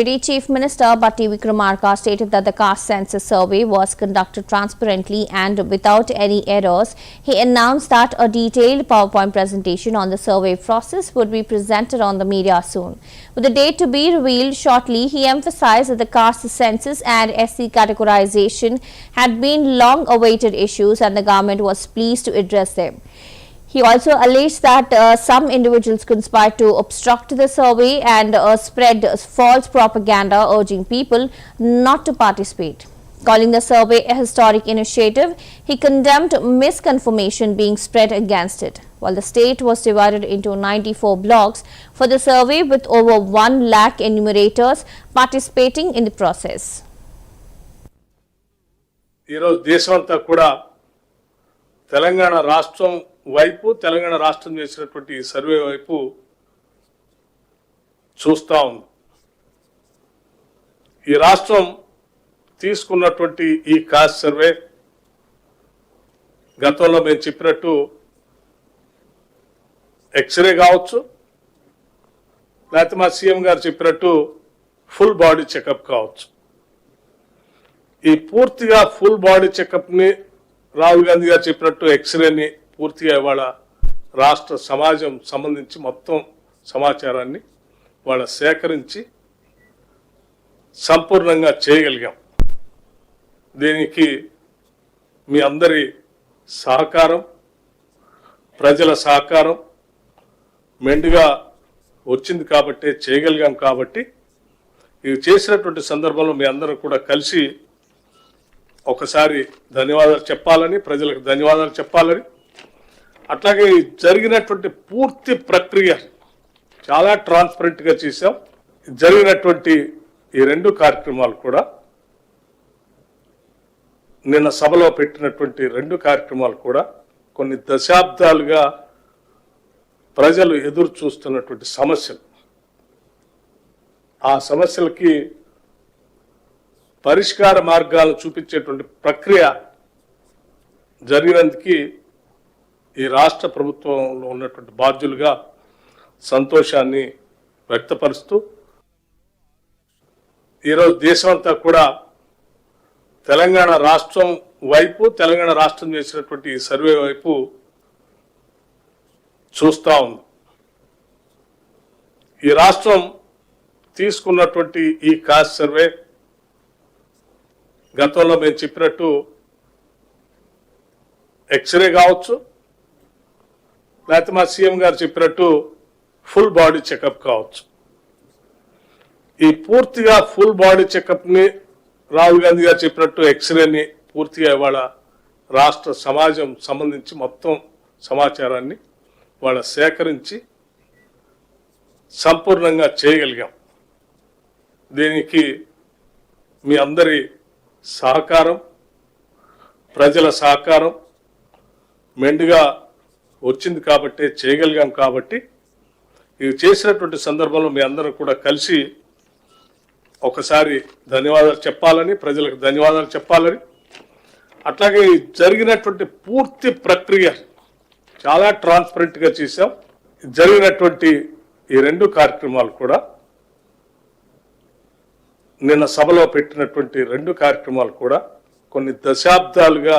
Chief Minister Batti Vikramarka stated that the caste census survey was conducted transparently and without any errors. He announced that a detailed PowerPoint presentation on the survey process would be presented on the media soon. With the date to be revealed shortly, he emphasized that the caste census and SC categorization had been long-awaited issues and the government was pleased to address them. He also alleged that some individuals conspired to obstruct the survey and spread false propaganda urging people not to participate. Calling the survey a historic initiative, he condemned misinformation being spread against it. While the state was divided into 94 blocks for the survey with over 1 lakh enumerators participating in the process. Telangana Rashtam వైపు తెలంగాణ రాష్ట్రం చేసినటువంటి survey వైపు చూస్తా ఉంది. ఈ రాష్ట్రం తీసుకున్నటువంటి ఈ కాస్ట్ సర్వే గతంలో మేము చెప్పినట్టు ఎక్స్రే కావచ్చు, లేకపోతే మా సీఎం గారు చెప్పినట్టు ఫుల్ బాడీ చెకప్ కావచ్చు. ఈ పూర్తిగా ఫుల్ బాడీ చెకప్ని రాహుల్ గాంధీ గారు చెప్పినట్టు ఎక్స్రేని పూర్తిగా ఇవాళ రాష్ట్ర సమాజం సంబంధించి మొత్తం సమాచారాన్ని వాళ్ళ సేకరించి సంపూర్ణంగా చేయగలిగాం. దీనికి మీ అందరి సహకారం, ప్రజల సహకారం మెండుగా వచ్చింది కాబట్టి చేయగలిగాం. కాబట్టి ఇది చేసినటువంటి సందర్భంలో మీ అందరూ కూడా కలిసి ఒకసారి ధన్యవాదాలు చెప్పాలని, ప్రజలకు ధన్యవాదాలు చెప్పాలని, అట్లాగే జరిగినటువంటి పూర్తి ప్రక్రియ చాలా ట్రాన్స్పరెంట్గా చేశాం. జరిగినటువంటి ఈ 2 కార్యక్రమాలు కూడా నిన్న సభలో పెట్టినటువంటి 2 కార్యక్రమాలు కూడా కొన్ని దశాబ్దాలుగా ప్రజలు ఎదురు చూస్తున్నటువంటి సమస్యలు, ఆ సమస్యలకి పరిష్కార మార్గాలను చూపించేటువంటి ప్రక్రియ జరిగినందుకు ఈ రాష్ట్ర ప్రభుత్వంలో ఉన్నటువంటి బాధ్యులుగా సంతోషాన్ని వ్యక్తపరుస్తూ ఈరోజు దేశమంతా కూడా తెలంగాణ రాష్ట్రం వైపు, తెలంగాణ రాష్ట్రం చేసినటువంటి ఈ సర్వే వైపు చూస్తా ఉంది. ఈ రాష్ట్రం తీసుకున్నటువంటి ఈ కాస్ట్ సర్వే గతంలో మేము చెప్పినట్టు ఎక్స్రే కావచ్చు, లేకపోతే మా సీఎం గారు చెప్పినట్టు ఫుల్ బాడీ చెకప్ కావచ్చు. ఈ పూర్తిగా ఫుల్ బాడీ చెకప్ని రాహుల్ గాంధీ గారు చెప్పినట్టు ఎక్స్రేని పూర్తిగా ఇవాళ రాష్ట్ర సమాజం సంబంధించి మొత్తం సమాచారాన్ని వాళ్ళ సేకరించి సంపూర్ణంగా చేయగలిగాం. దీనికి మీ అందరి సహకారం, ప్రజల సహకారం మెండుగా వచ్చింది కాబట్టి చేయగలిగాం. కాబట్టి ఇది చేసినటువంటి సందర్భంలో మీ అందరూ కూడా కలిసి ఒకసారి ధన్యవాదాలు చెప్పాలని, ప్రజలకు ధన్యవాదాలు చెప్పాలని, అట్లాగే జరిగినటువంటి పూర్తి ప్రక్రియ చాలా ట్రాన్స్పరెంట్గా చేశాం. జరిగినటువంటి ఈ 2 కార్యక్రమాలు కూడా నిన్న సభలో పెట్టినటువంటి 2 కార్యక్రమాలు కూడా కొన్ని దశాబ్దాలుగా